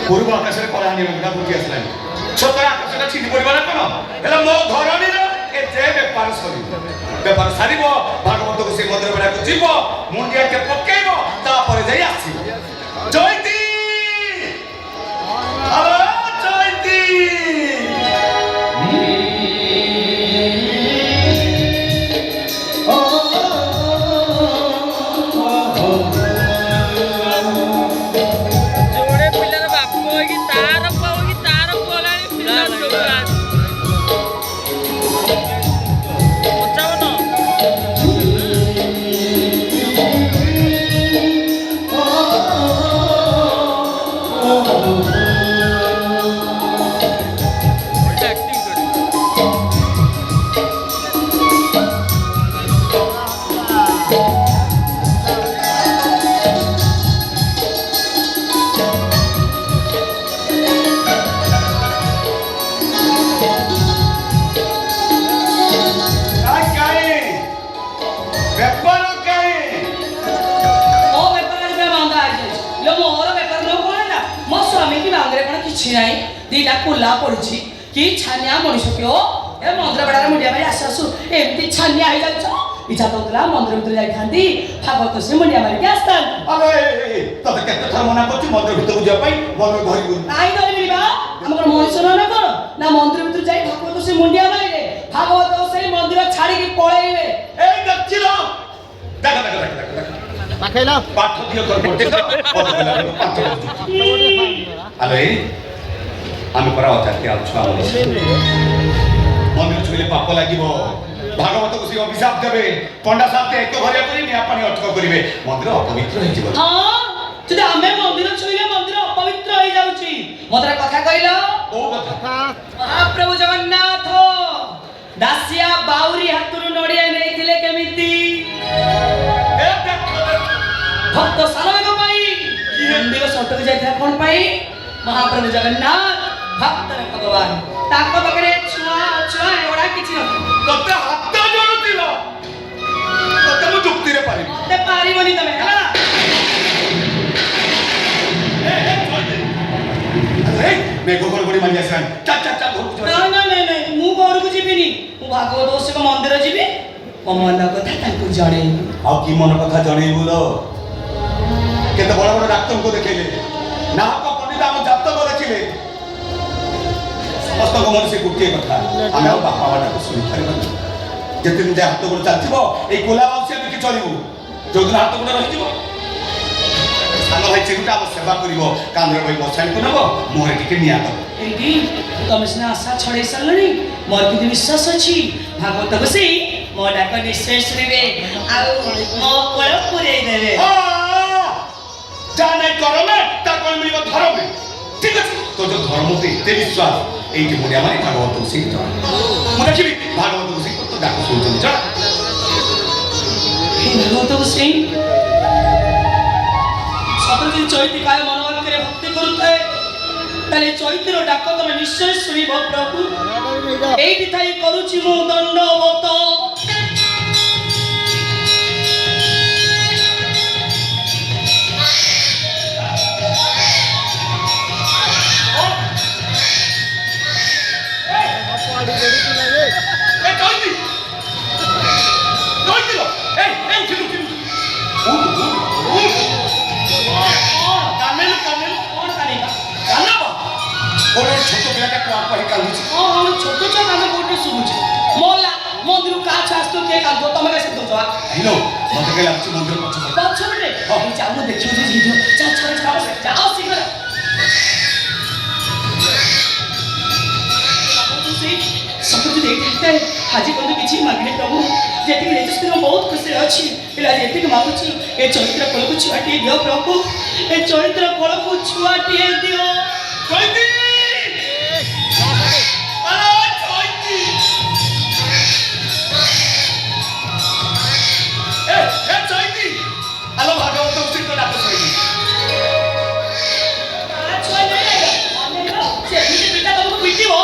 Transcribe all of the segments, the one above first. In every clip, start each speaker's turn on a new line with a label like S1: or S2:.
S1: पूर्व आकाश में कलाहानी मेघा फुटी आसलानी सतर आकाश छिड़ी पड़ा ना कौन है मो धरणी बेपार सर बेपार सार भागवत को से मंदिर बेड़ा को जीव मुंडिया के पकेब तापर जाई आसीब जयती जयती
S2: दीटा कुला पड़ी कि छानिया मनीष क्यों ए मंदिर बेड़ा मुंडिया मारी आसु आसु एमती छानिया हो जाछ इच्छा होता मंदिर भीतर जाई भागवत से मुंडिया मारिक आसतान
S1: अरे तते केते थर मना करछु मंदिर भीतर जा पाई मन घरी
S2: नाई धरि मिलबा हमर मनीष न कोन ना मंदिर भीतर जाई भागवत से मुंडिया मारिले भागवत से मंदिर छाड़ी के पळेइबे
S1: ए दक्षिलो देखा देखा देखा
S3: पाखैला
S1: पाठ दियो कर पड़ते पद बेला पाठ अरे आम करा छुआ मंदिर छुईले पाप लगे भागवत को सी अभिशाप देवे पंडा साथे एक घरिया करी निया पानी अटक करिवे मंदिर अपवित्र हो जिवो
S2: हां जदि हमें मंदिर छुईले मंदिर अपवित्र हो जाउची मदरा कथा कहिलो
S1: ओ कथा
S2: महाप्रभु जगन्नाथ दासिया बाउरी हातुरु नडिया नेइथिले केमिति भक्त सालवेग पाई मंदिर सटक जाइथा कोन पाई महाप्रभु जगन्नाथ भक्त भगवान ताको बकरे छुआ छुआ एवडा किछि न
S1: तते हाथ जोड़ुतिलो तते मु जुक्ति रे पारी
S2: ते पारिबनी तमे हला
S1: अरे मैं गोबर बड़ी मारिया सान चा चा चा घर
S2: नहीं मु घर को जीबिनी मु भागवत ओसे को मंदिर जीबी मन कथा ताको जणे
S1: आ की मन कथा जणे बोलो केते बड़ बड़ डाक्टर को देखैले ना को पंडित हम जातक देखिले समस्त को मन से गुटे कथा हमें बापा वाला को सुनि पारिबा जति दिन हाथ गोड़ चलथिबो ए कोला बाउसे बिकी चलिबो जो दिन हाथ गोड़ रहि जिवो सानो भाई चिंता हम सेवा करिवो कांद्र भाई बसाई को नबो मोहरे टिके निया दो
S2: एडी तुम सिना आशा छड़े सलनी मोर की विश्वास अछि भागवत बसी मो डाक निश्चय सुनिबे आ मो कोल पुरे देबे
S1: जाने करो में ता कोन मिलिबो धर्म में ठीक अछि तो जो धर्म ते ते विश्वास एठी मुनिया माने भागवत से तो मु देखिबी भागवत से तो डाक सुनतो जा
S2: भागवत से सतजी चैती काय मनोभाव करे भक्ति करूଥାଏ ताले चैतीर डाक तमे निश्चय सुनिबो प्रभु एठी थाई करूची मु दंडवत
S1: छोटो पिलाटा को आपा कांदुची
S2: हां छोटो छ कांद कोटे सुबुची मोला मंदिर का छास्तो के कांदो तमे कैसे दो जवा
S1: हेलो मते के लागछ मंदिर पछ
S2: पछ बटे हां जाऊ देखियो जे जीव जा छोड़ जाओ शीघ्र सब कुछ देखते हैं हाजी को किछि मांगने प्रभु जेति के रेजिस्टर बहुत खुशी अछि पिला जेति के मागुची ए चरित्र कोल को छुआटी दियो प्रभु ए चरित्र कोल को छुआटी दियो
S1: चैती हेलो भागवत उसी तो डाक सही
S2: अच्छा नहीं से बिटे बिटा तुमको पिटिबो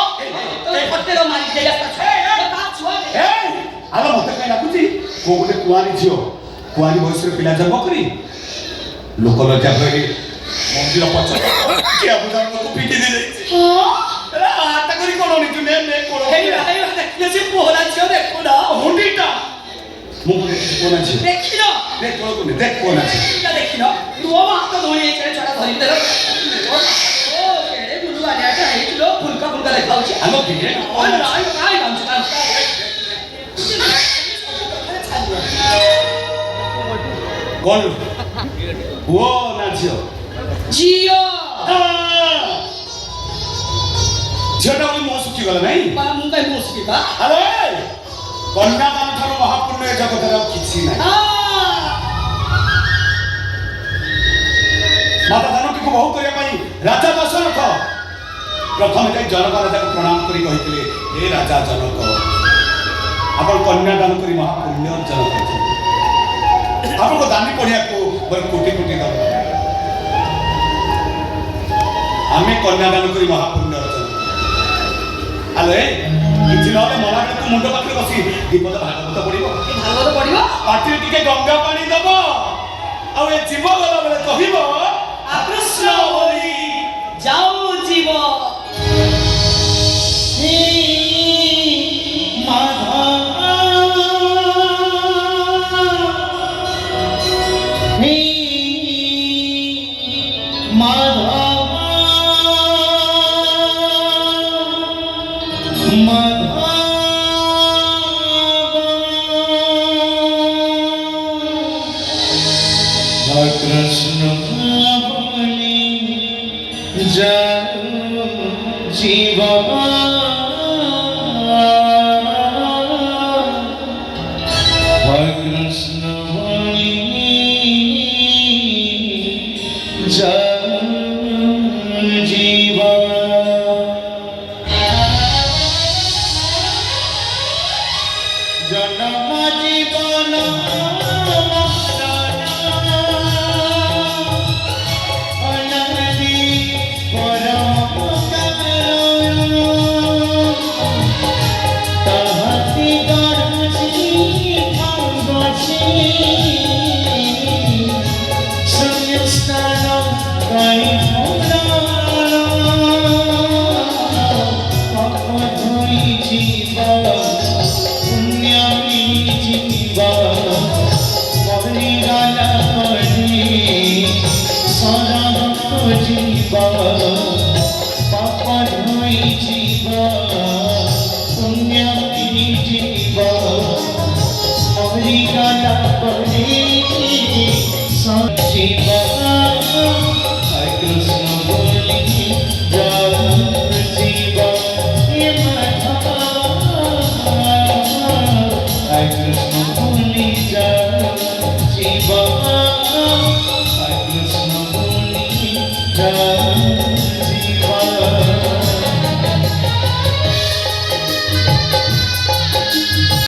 S2: तो पत्ते रो मारी दे जाता का छुआ
S1: हेलो मते कहीं डाकुची को बोले कुआरी झियो कुआरी बयस रे पिला जन्म करी लोक लज्जा करी ଆଜିର ପଛ କିଏ ବୁଝାକୁ ପିଟି ଦେଇ
S2: ହଁ
S1: ହାତ କରି କଣ ନିତୁ ନେ ନେ କଣ
S2: ହେଇରା ହେଇରା ଦେଖିଲ ସେ ପୋହଲା ଝିଅ ଦେଖୁନ
S1: ହୁଣ୍ଡିଟା ମୁଁ କୋନ ଅଛି
S2: ଦେଖିଲ
S1: ନେ ତଳକୁ ନେ ଦେখ କୋନ ଅଛି
S2: ତା ଦେଖିଲ ତୁମ ହାତ ଧୋଇ ହେଇଛି ଛଡା ଧରି ଦେଲ ଓ କେଡେ ବୁଲୁ ଆଣିଆଟା ହେଇଥିଲ ଫୁଲକା ଫୁଲକା ଦେଖାଉଛି
S1: ଆମ ପିଏ
S2: ଓ ନାଇଁ ନାଇଁ କାମ
S1: କଣ ପୁଅ ନା ଝିଅ
S2: ଝିଅ
S1: ଝିଅଟା ବୋଲି ମୁହଁ ଶୁଖିଗଲା ନାଇଁ
S2: ମୁଁ କାଇଁ ମୁସ୍କିବା
S1: ଆରେ କନ୍ୟାଦାନ ଠାରୁ ମହାପୁଣ୍ୟ ଏ ଜଗତରେ ଆଉ କିଛି ନାହିଁ ମାତା ଦାନକୀକୁ ବୋହୂ କରିବା ପାଇଁ ରାଜା ଦଶରଥ ପ୍ରଥମେ ଯାଇ ଜନକ ରାଜାକୁ ପ୍ରଣାମ କରି କହିଥିଲେ ହେ ରାଜା ଜନକ ଆପଣ କନ୍ୟାଦାନ କରି ମହାପୁଣ୍ୟ ଅର୍ଜନ କରିଛନ୍ତି ଆପଣଙ୍କ ଦାନୀ ପଢ଼ିବାକୁ ମୋର କୋଟି କୋଟି ଦରକାର ଆମେ କନ୍ୟାଦାନ କରି ମହାପୁଣ୍ୟ ଅର୍ଜନ ଆଲେ କିଛି ନହେଲେ ମଲା ବେଳକୁ ମୁଣ୍ଡ ପାଖରେ ବସି ବିପଦ ଭାଗବତ ପଡ଼ିବ
S2: ଭାଗବତ ପଢିବ
S1: ପାଟିରେ ଟିକେ ଗଙ୍ଗା ପାଣି ଦବ ଆଉ ଏ ଜୀବ ଗଲା ବେଳେ କହିବ
S2: କୃଷ୍ଣ ବୋଲି ଯାଉ ଯିବ
S3: कृष्ण बोली जाओ जीवा कृष्ण बोली जाओ जीवा जन्म जीवन पापा धोई जीवा पुण्य जीवा अवरी गाला पड़ी जीवा हरे कृष्ण बोली जीवा हरे कृष्ण बोली जीवा हरे कृष्ण बोली